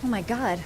Oh my god.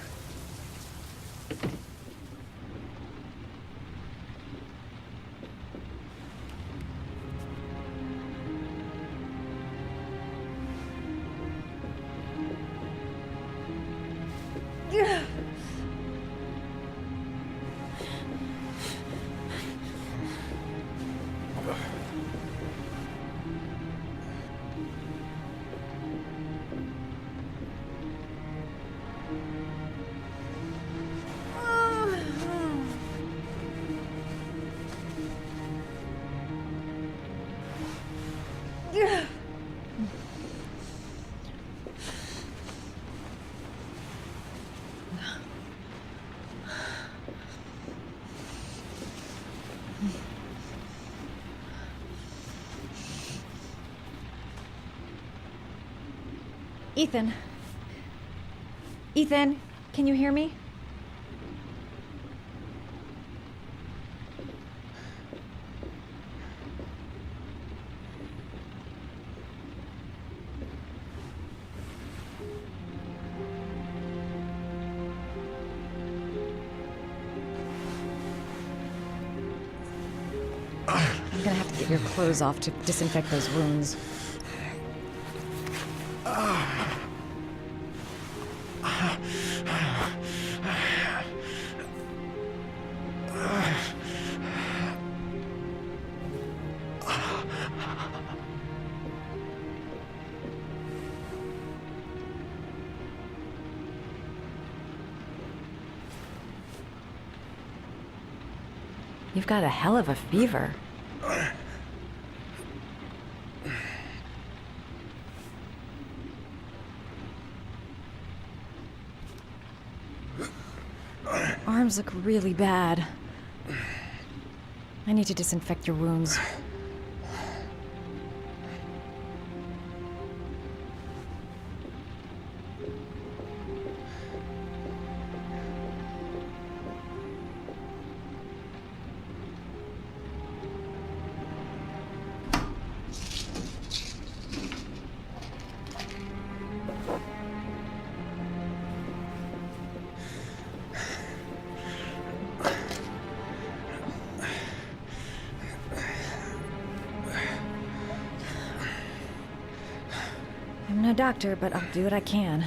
Ethan. Ethan, can you hear me? I'm gonna have to get your clothes off to disinfect those wounds. You've got a hell of a fever. Arms look really bad. I need to disinfect your wounds. I'm no doctor, but I'll do what I can.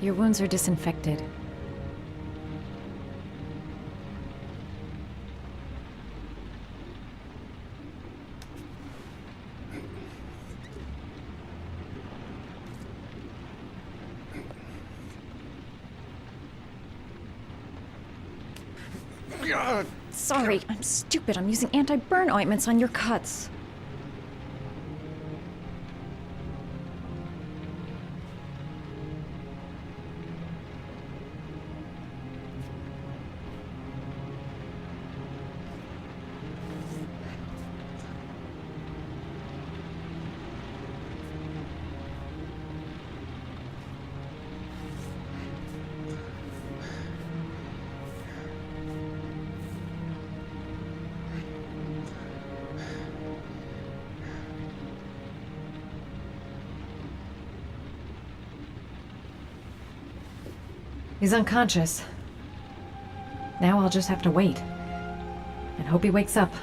Your wounds are disinfected. Sorry, I'm stupid. I'm using anti-burn ointments on your cuts. He's unconscious. Now I'll just have to wait. And hope he wakes up.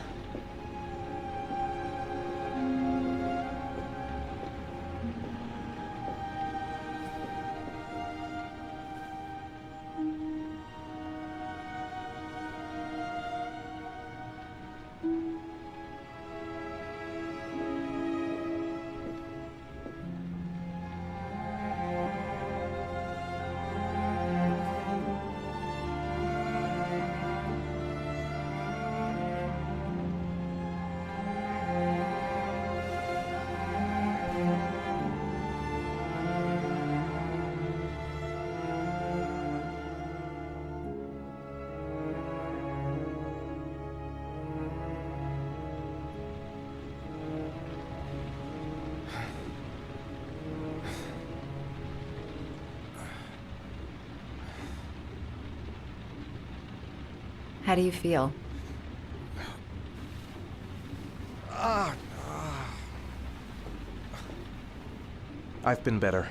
How do you feel? I've been better.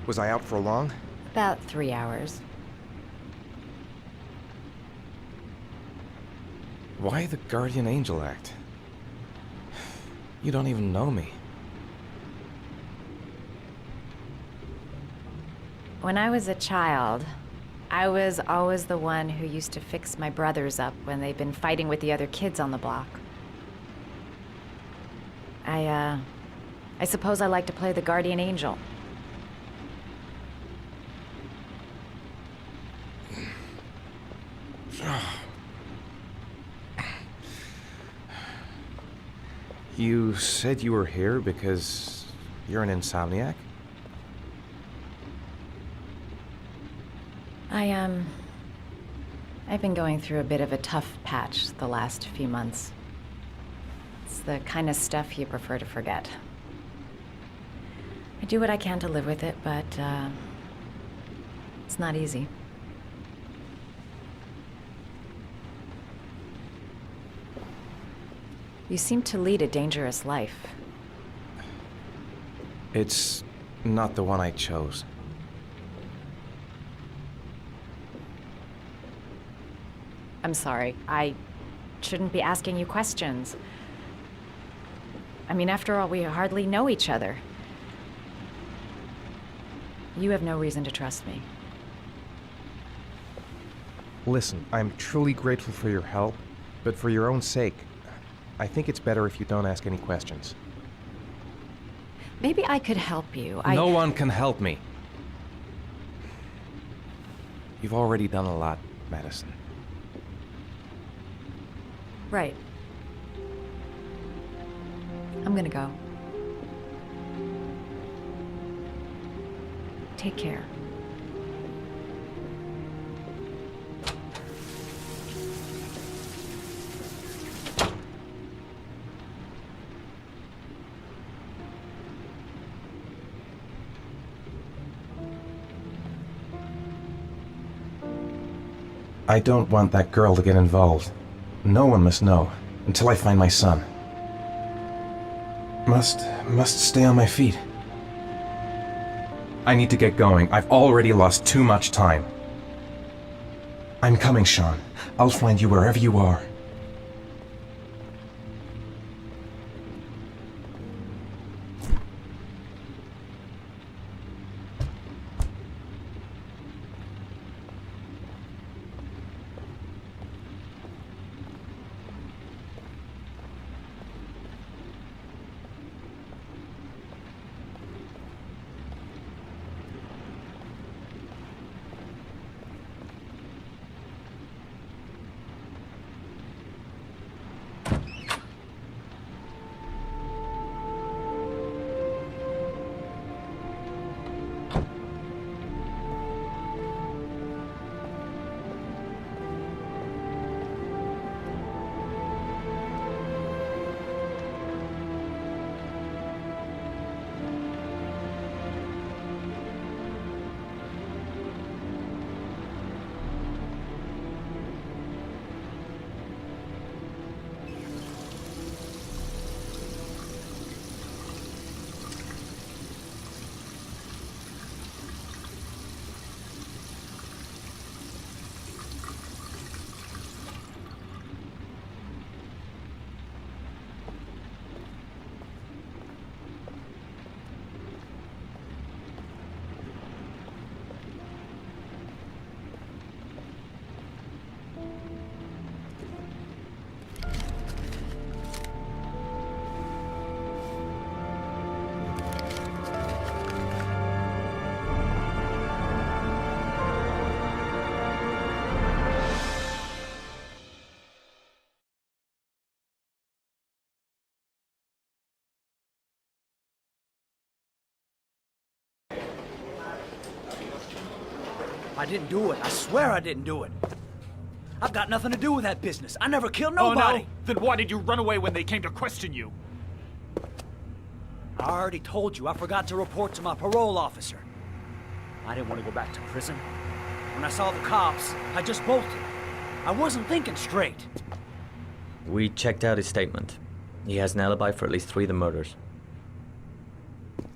Was I out for long? About 3 hours. Why the guardian angel act? You don't even know me. When I was a child, I was always the one who used to fix my brothers up when they'd been fighting with the other kids on the block. I suppose I like to play the guardian angel. You said you were here because you're an insomniac? I've been going through a bit of a tough patch the last few months. It's the kind of stuff you prefer to forget. I do what I can to live with it, but, it's not easy. You seem to lead a dangerous life. It's not the one I chose. I'm sorry. I shouldn't be asking you questions. I mean, after all, we hardly know each other. You have no reason to trust me. Listen, I'm truly grateful for your help, but for your own sake, I think it's better if you don't ask any questions. Maybe I could help you. No one can help me. You've already done a lot, Madison. Right. I'm gonna go. Take care. I don't want that girl to get involved. No one must know, until I find my son. Must stay on my feet. I need to get going. I've already lost too much time. I'm coming, Sean. I'll find you wherever you are. I didn't do it. I swear I didn't do it. I've got nothing to do with that business. I never killed nobody. Oh, no? Then why did you run away when they came to question you? I already told you I forgot to report to my parole officer. I didn't want to go back to prison. When I saw the cops, I just bolted. I wasn't thinking straight. We checked out his statement. He has an alibi for at least 3 of the murders.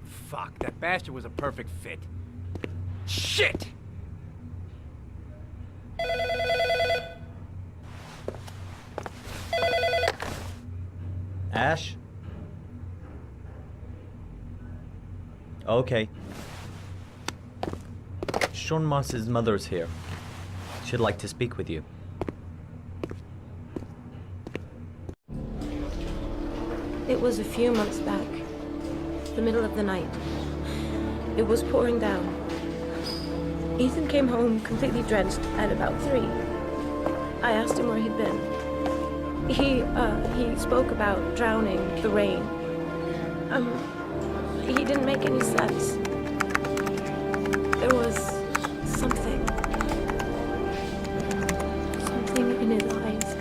Fuck, that bastard was a perfect fit. Shit! Ash? Okay. Sean Moss's mother's here. She'd like to speak with you. It was a few months back, the middle of the night. It was pouring down. Ethan came home completely drenched at about 3. I asked him where he'd been. He spoke about drowning, the rain. He didn't make any sense. There was something in his eyes,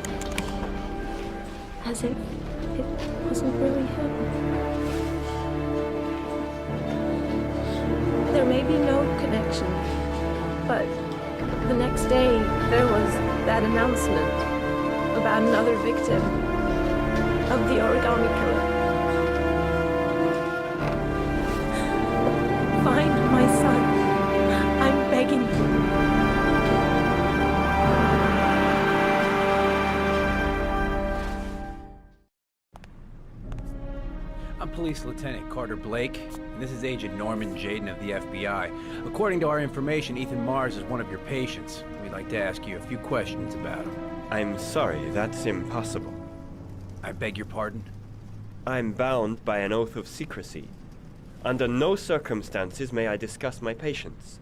as if it wasn't really him. There may be no connection, but the next day there was that announcement about another victim of the origami killer. Find my son. I'm begging you. I'm Police Lieutenant Carter Blake, and this is Agent Norman Jaden of the FBI. According to our information, Ethan Mars is one of your patients. We'd like to ask you a few questions about him. I'm sorry, that's impossible. I beg your pardon? I'm bound by an oath of secrecy. Under no circumstances may I discuss my patients.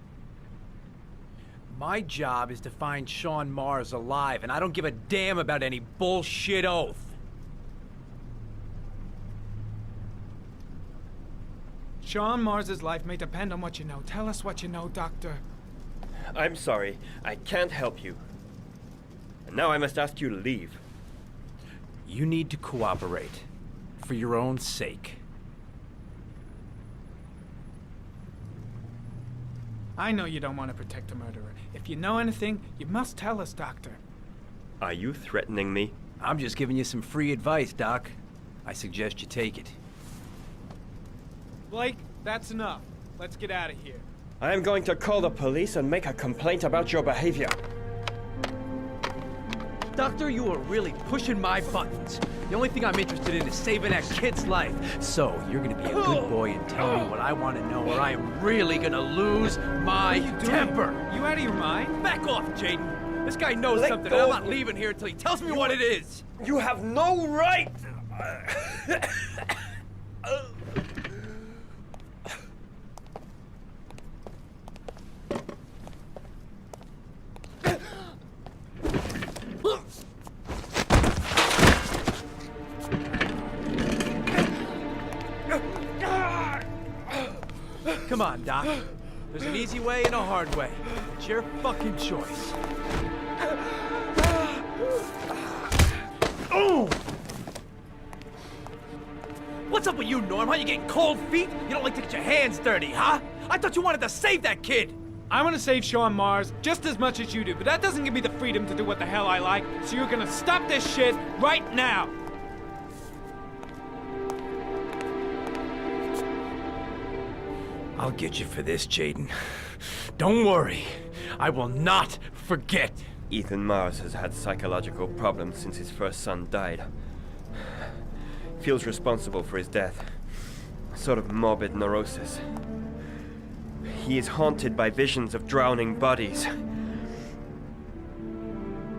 My job is to find Sean Mars alive, and I don't give a damn about any bullshit oath. Sean Mars's life may depend on what you know. Tell us what you know, Doctor. I'm sorry, I can't help you. And now I must ask you to leave. You need to cooperate, for your own sake. I know you don't want to protect a murderer. If you know anything, you must tell us, Doctor. Are you threatening me? I'm just giving you some free advice, Doc. I suggest you take it. Blake, that's enough. Let's get out of here. I am going to call the police and make a complaint about your behavior. Doctor, you are really pushing my buttons. The only thing I'm interested in is saving that kid's life. So, you're gonna be a good boy and tell me what I want to know, or I am really gonna lose my temper. You out of your mind? Back off, Jaden. This guy knows Let something, go and I'm of not leaving here until he tells me what it is. You have no right! Come on, Doc. There's an easy way and a hard way. It's your fucking choice. Oh! What's up with you, Norm? Huh? You getting cold feet? You don't like to get your hands dirty, huh? I thought you wanted to save that kid! I want to save Sean Mars just as much as you do, but that doesn't give me the freedom to do what the hell I like, so you're gonna stop this shit right now! I'll get you for this, Jaden. Don't worry. I will not forget. Ethan Mars has had psychological problems since his first son died. Feels responsible for his death. A sort of morbid neurosis. He is haunted by visions of drowning bodies.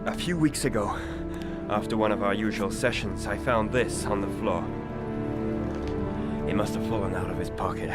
A few weeks ago, after one of our usual sessions, I found this on the floor. It must have fallen out of his pocket.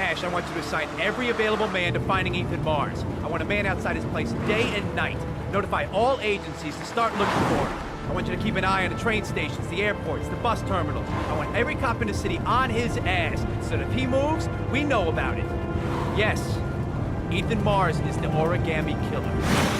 cash, I want you to assign every available man to finding Ethan Mars. I want a man outside his place day and night. Notify all agencies to start looking for him. I want you to keep an eye on the train stations, the airports, the bus terminals. I want every cop in the city on his ass, so that if he moves, we know about it. Yes, Ethan Mars is the origami killer.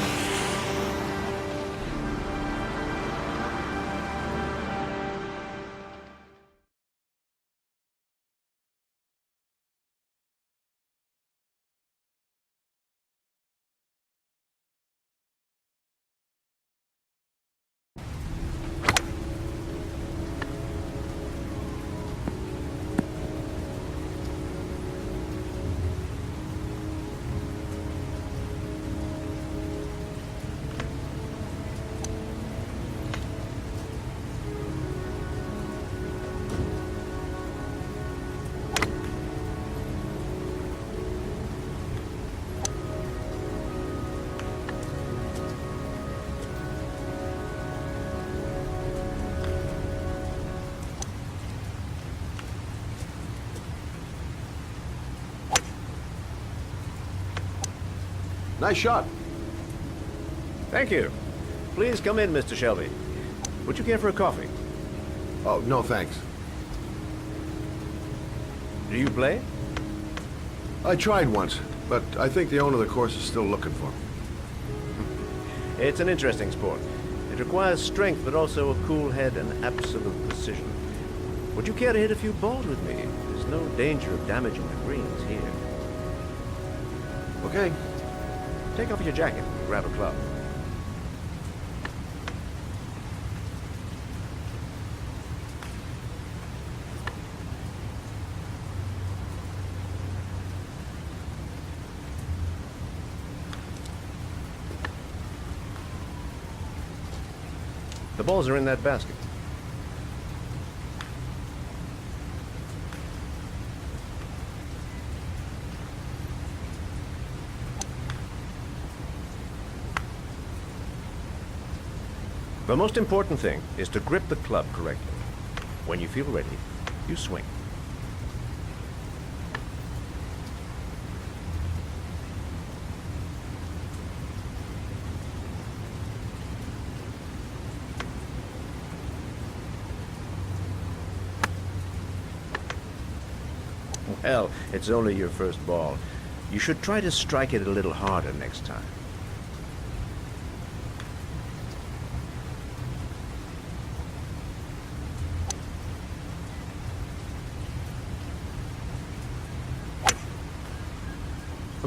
Nice shot. Thank you. Please come in, Mr. Shelby. Would you care for a coffee? Oh, no thanks. Do you play? I tried once, but I think the owner of the course is still looking for me. It's an interesting sport. It requires strength, but also a cool head and absolute precision. Would you care to hit a few balls with me? There's no danger of damaging the greens here. Okay. Take off your jacket and grab a club. The balls are in that basket. The most important thing is to grip the club correctly. When you feel ready, you swing. Well, it's only your first ball. You should try to strike it a little harder next time.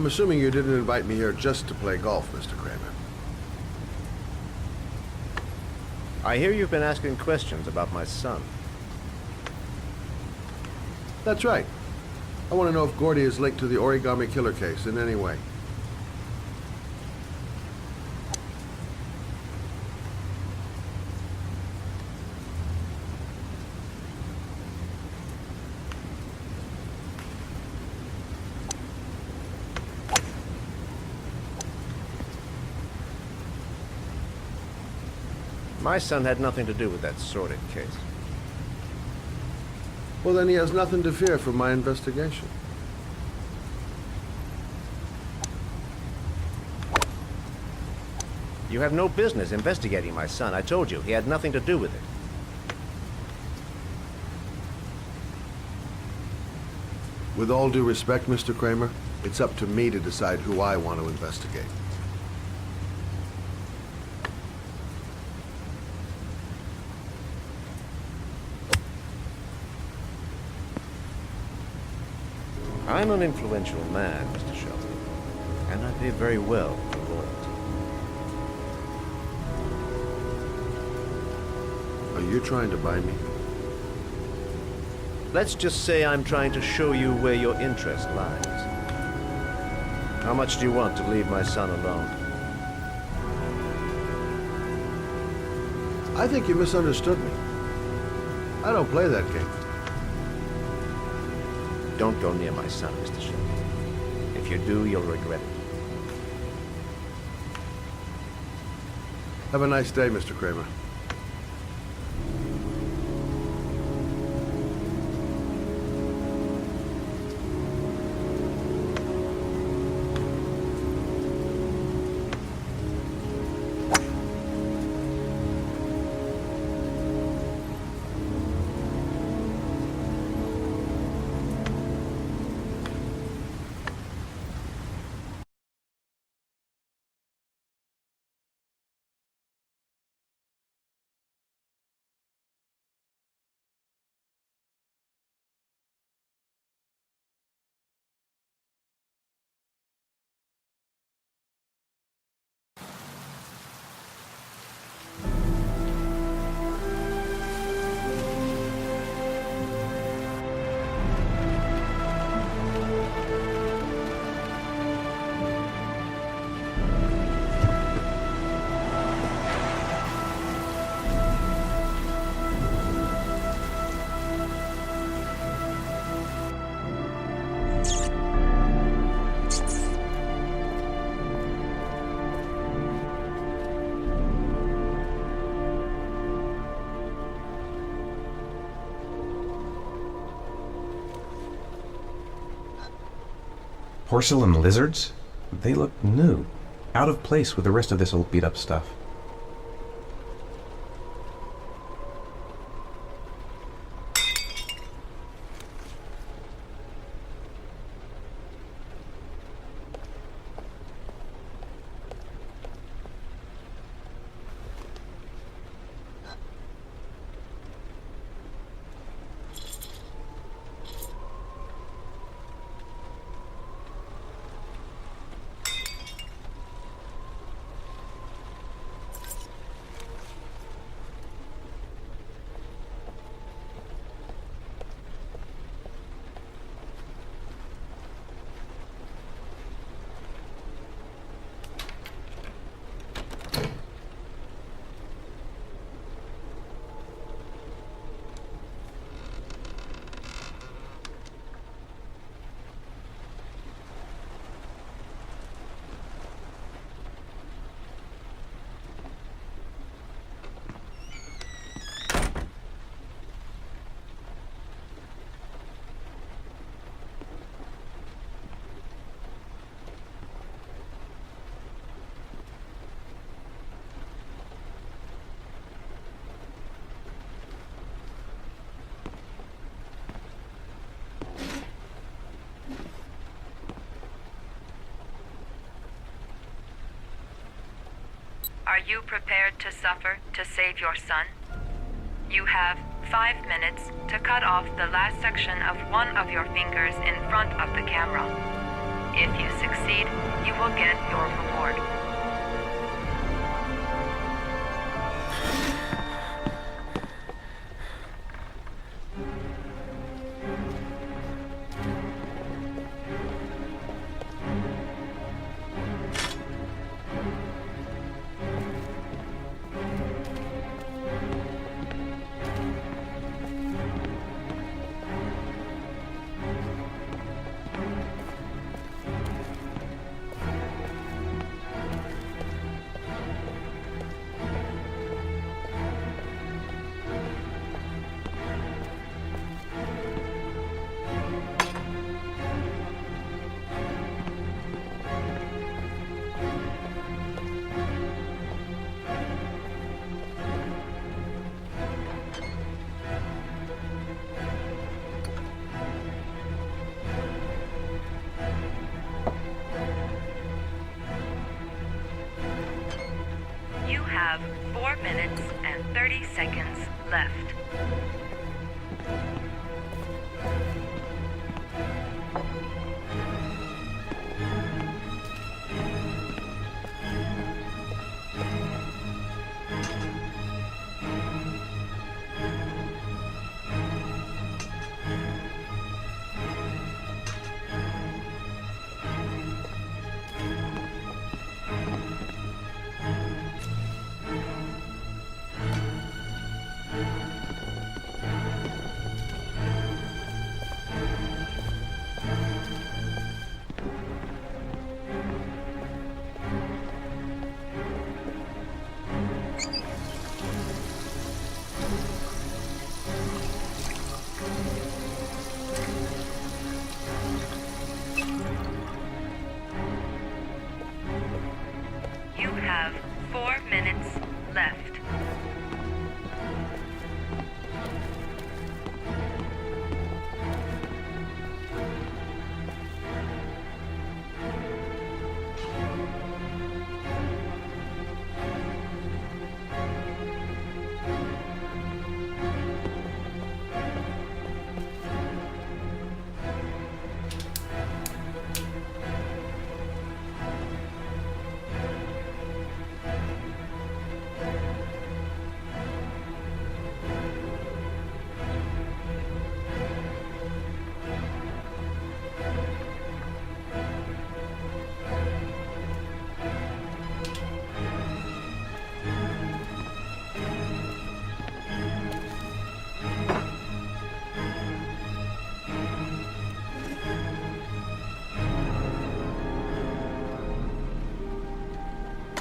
I'm assuming you didn't invite me here just to play golf, Mr. Kramer. I hear you've been asking questions about my son. That's right. I want to know if Gordy is linked to the origami killer case in any way. My son had nothing to do with that sordid case. Well, then he has nothing to fear from my investigation. You have no business investigating my son. I told you, he had nothing to do with it. With all due respect, Mr. Kramer, it's up to me to decide who I want to investigate. I'm an influential man, Mr. Shelby, and I pay very well for loyalty. Are you trying to buy me? Let's just say I'm trying to show you where your interest lies. How much do you want to leave my son alone? I think you misunderstood me. I don't play that game. Don't go near my son, Mr. Shelby. If you do, you'll regret it. Have a nice day, Mr. Kramer. Porcelain lizards? They look new. Out of place with the rest of this old beat-up stuff. Are you prepared to suffer to save your son? You have 5 minutes to cut off the last section of one of your fingers in front of the camera. If you succeed, you will get your reward. You have 4 minutes and 30 seconds left. You have 4 minutes left.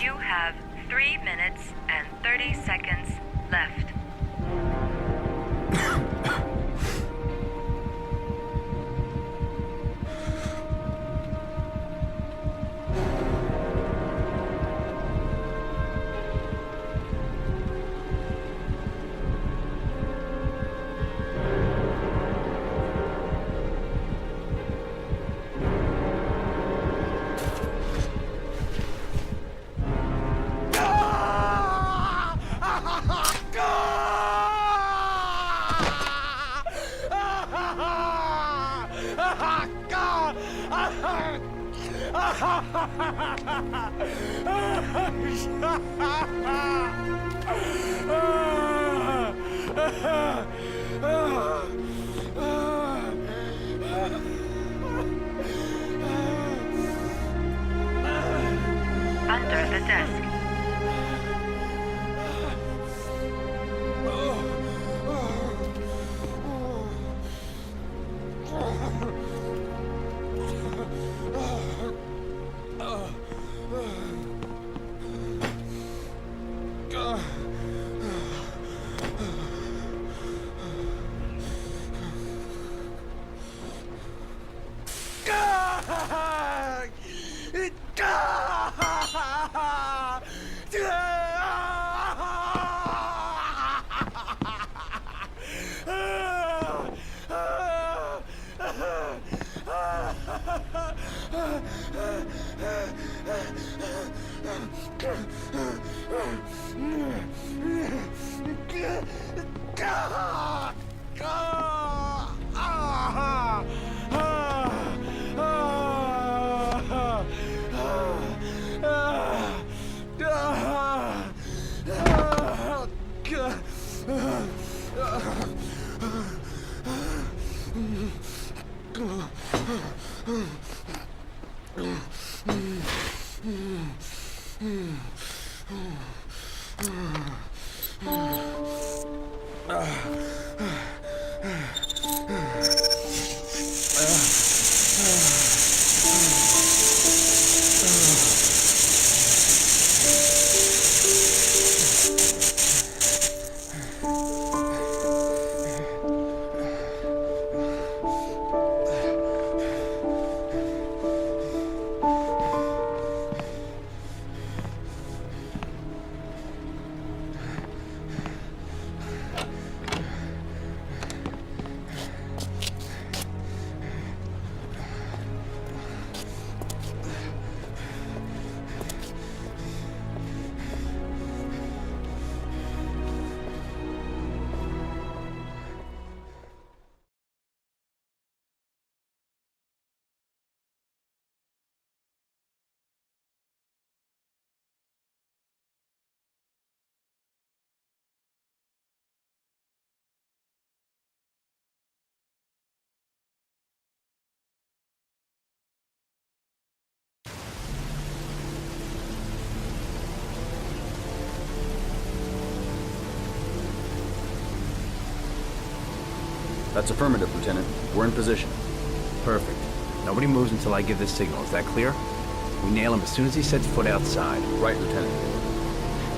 You have 3 minutes and 30 seconds left. Under the desk. That's affirmative, Lieutenant. We're in position. Perfect. Nobody moves until I give the signal. Is that clear? We nail him as soon as he sets foot outside. Right, Lieutenant.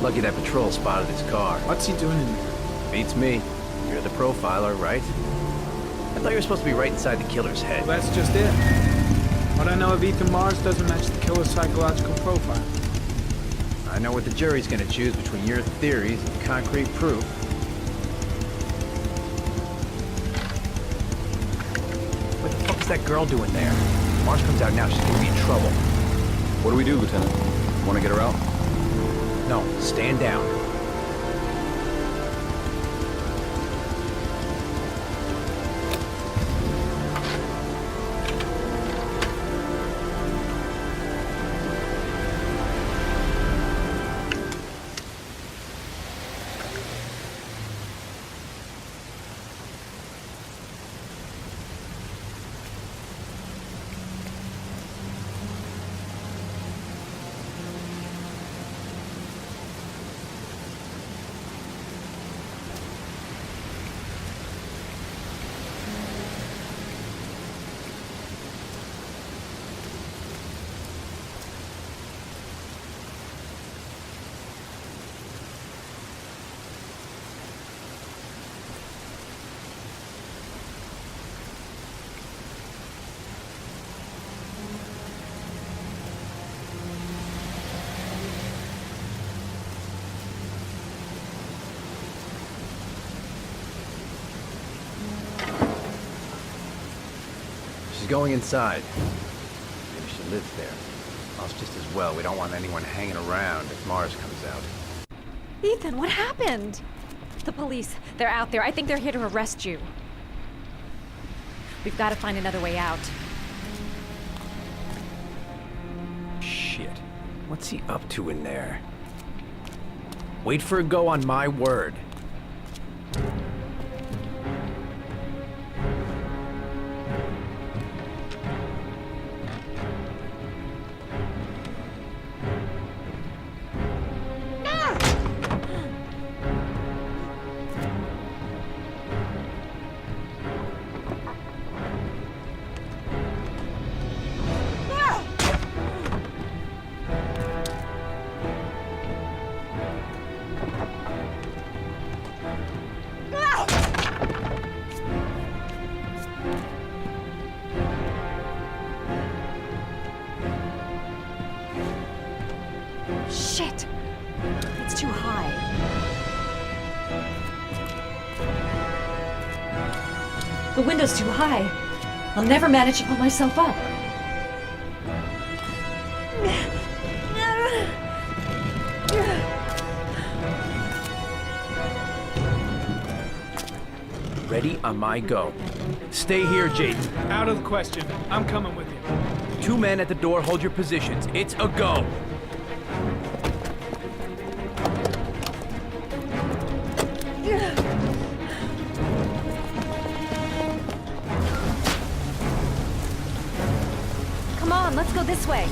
Lucky that patrol spotted his car. What's he doing in there? Beats me. You're the profiler, right? I thought you were supposed to be right inside the killer's head. Well, that's just it. What I know of Ethan Mars doesn't match the killer's psychological profile. I know what the jury's gonna choose between your theories and concrete proof. What the fuck is that girl doing there? If Mars comes out now, she's gonna be in trouble. What do we do, Lieutenant? Want to get her out? No, stand down. She's going inside. Maybe she lives there. Well, it's just as well. We don't want anyone hanging around if Mars comes out. Ethan, what happened? The police. They're out there. I think they're here to arrest you. We've got to find another way out. shit. What's he up to in there? Wait for a go on my word. Shit! It's too high. The window's too high. I'll never manage to pull myself up. Ready on my go. Stay here, Jaden. Out of the question. I'm coming with you. 2 men at the door, hold your positions. It's a go. Come on, let's go this way.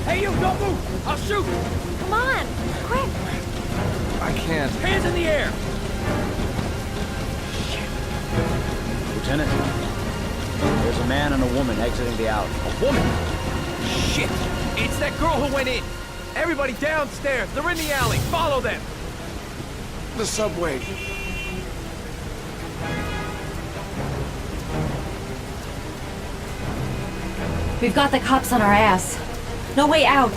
Hey, you, don't move! I'll shoot! Come on, quick! I can't. Hands in the air! Lieutenant, there's a man and a woman exiting the alley. A woman? Shit! It's that girl who went in! Everybody downstairs! They're in the alley! Follow them! The subway. We've got the cops on our ass. No way out.